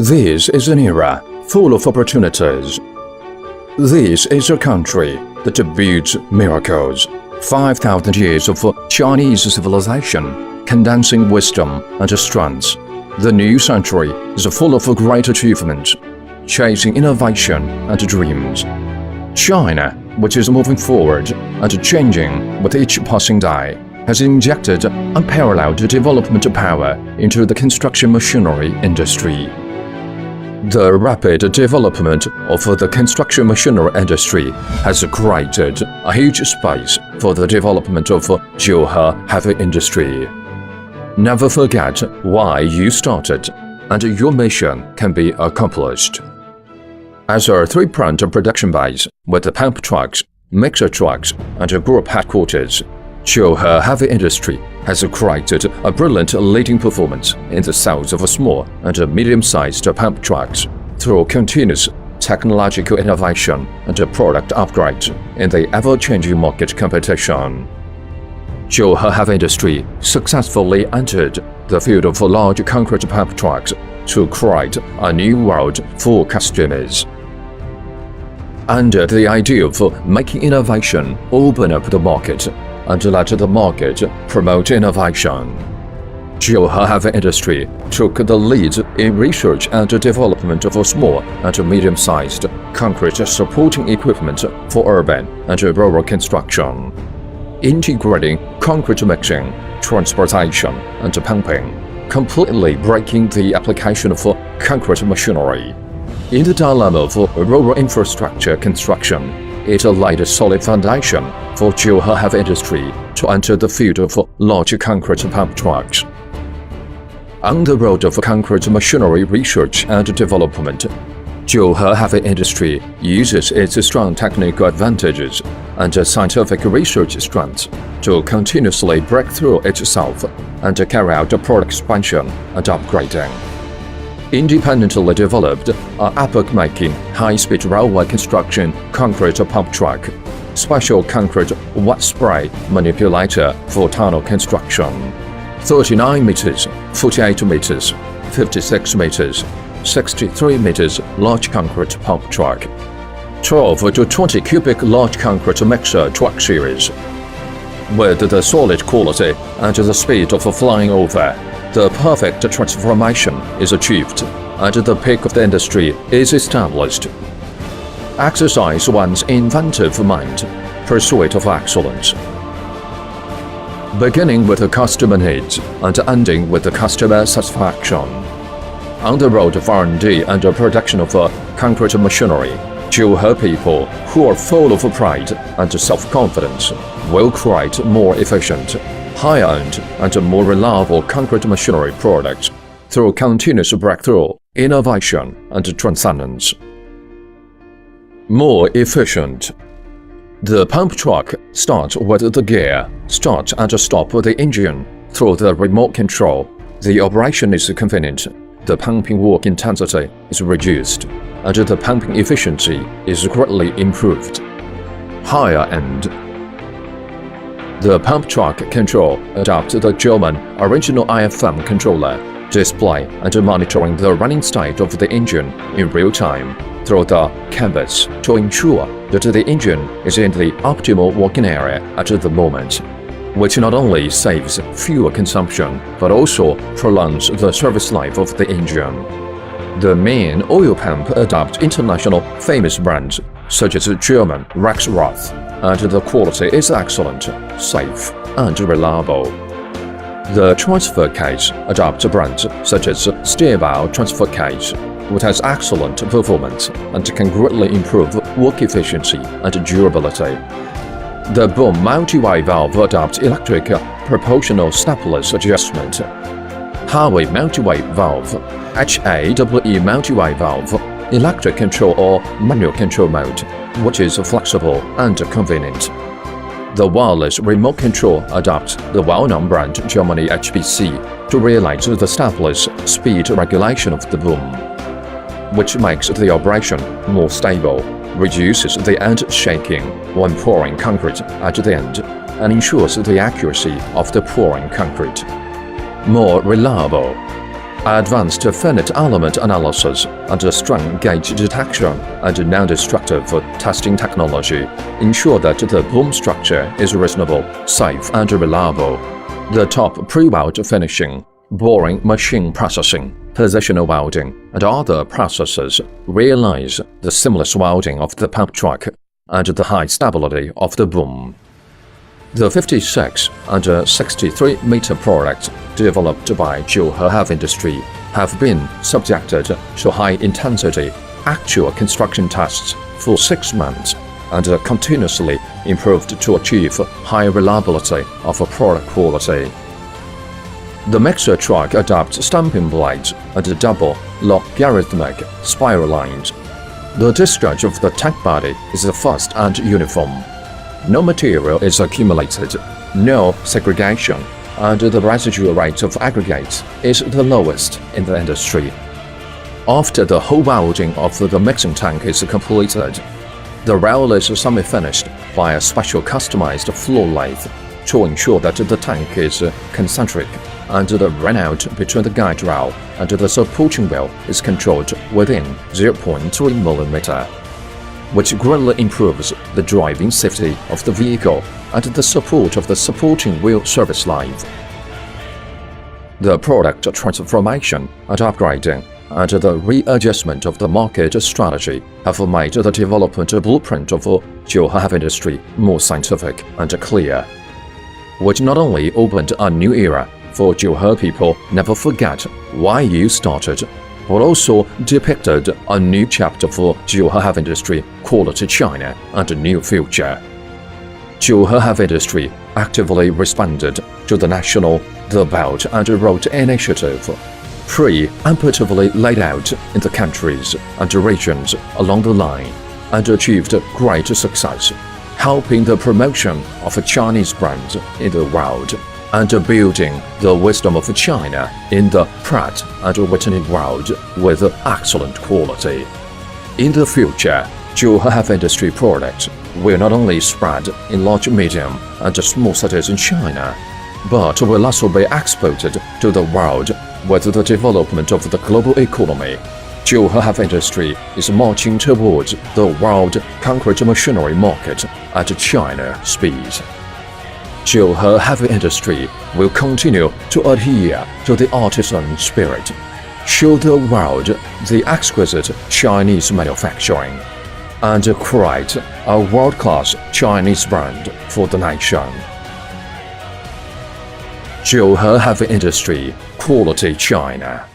This is an era full of opportunities. This is a country that builds miracles. 5,000 years of Chinese civilization, condensing wisdom and strength. The new century is full of great achievements, chasing innovation and dreams. China, which is moving forward and changing with each passing day, has injected unparalleled development power into the construction machinery industry. The rapid development of the construction machinery industry has created a huge space for the development of JIUHE heavy industry. Never forget why you started, and your mission can be accomplished. As a three-pronged production base with pump trucks, mixer trucks, and a group headquarters, JIUHE Heavy Industry has created a brilliant leading performance in the sales of small and medium-sized pump trucks through continuous technological innovation and product upgrades in the ever-changing market competition. JIUHE Heavy Industry successfully entered the field of large concrete pump trucks to create a new world for customers. Under the idea of making innovation open up the market and let the market promote innovation, JIUHE Heavy Industry took the lead in research and development of small and medium-sized concrete supporting equipment for urban and rural construction, integrating concrete mixing, transportation, and pumping, completely breaking the application of concrete machinery. In the dilemma of rural infrastructure construction, it laid a solid foundation for JIUHE Heavy Industry to enter the field of large concrete pump trucks. On the road of concrete machinery research and development, JIUHE Heavy Industry uses its strong technical advantages and scientific research strengths to continuously break through itself and carry out product expansion and upgrading. Independently developed an epoch-making high-speed railway construction concrete pump truck, special concrete wet spray manipulator for tunnel construction, 39 meters, 48 meters, 56 meters, 63 meters large concrete pump truck, 12 to 20 cubic large concrete mixer truck series. With the solid quality and the speed of flying over, the perfect transformation is achieved, and the peak of the industry is established. Exercise one's inventive mind, pursuit of excellence. Beginning with the customer needs and ending with the customer satisfaction. On the road of R&D and production of concrete machinery, JIUHE people who are full of pride and self-confidence will create more efficient, high-end and more reliable concrete machinery products through continuous breakthrough, innovation and transcendence. More efficient. The pump truck starts with the gear, start and stop the engine through the remote control. The operation is convenient, the pumping work intensity is reduced, and the pumping efficiency is greatly improved. Higher end. The pump truck control adopts the German original IFM controller, display and monitoring the running state of the engine in real time through the canvas to ensure that the engine is in the optimal working area at the moment, which not only saves fuel consumption but also prolongs the service life of the engine. The main oil pump adopts international famous brands such as German Rexroth, and the quality is excellent, safe, and reliable. The transfer case adopts brands such as Stable Transfer Case, which has excellent performance and can greatly improve work efficiency and durability. The boom multi-way valve adopts electric proportional stepless adjustment. Highway multi-way valve, HAWE multi-way valve, electric control or manual control mode, which is flexible and convenient. The wireless remote control adopts the well-known brand Germany HBC to realize the stepless speed regulation of the boom, which makes the operation more stable, reduces the end shaking when pouring concrete at the end, and ensures the accuracy of the pouring concrete. More reliable. advanced finite element analysis and strain gauge detection and non-destructive testing technology ensure that the boom structure is reasonable, safe, and reliable. The top pre-weld finishing, boring machine processing, positional welding, and other processes realize the seamless welding of the pump track and the high stability of the boom. The 56 and 63-meter products developed by JIUHE Heavy Industry have been subjected to high-intensity actual construction tests for 6 months and continuously improved to achieve high reliability of product quality. The mixer truck adopts stamping blades and double logarithmic spiral lines. The discharge of the tank body is fast and uniform. No material is accumulated, no segregation, and the residual rate of aggregates is the lowest in the industry. After the whole welding of the mixing tank is completed, the rail is semi-finished by a special customized floor lathe to ensure that the tank is concentric and the runout between the guide rail and the supporting wheel is controlled within 0.3 mm, which greatly improves the driving safety of the vehicle and the support of the supporting wheel service line. The product transformation and upgrading and the readjustment of the market strategy have made the development blueprint of JIUHE Heavy Industry more scientific and clear, which not only opened a new era for JIUHE people never forget why you started, but also depicted a new chapter for JIUHE Heavy Industry Quality China and a new future. JIUHE Heavy Industry actively responded to the national The Belt and Road Initiative, preemptively laid out in the countries and regions along the line, and achieved great success, helping the promotion of Chinese brands in the world and building the wisdom of China in the Pratt and Whitney world with excellent quality. In the future, JIUHE Heavy Industry products will not only spread in large, medium, and small cities in China, but will also be exported to the world with the development of the global economy. JIUHE Heavy Industry is marching towards the world concrete machinery market at China speed. JIUHE Heavy Industry will continue to adhere to the artisan spirit, show the world the exquisite Chinese manufacturing, and create a world-class Chinese brand for the nation. JIUHE Heavy Industry, Quality China.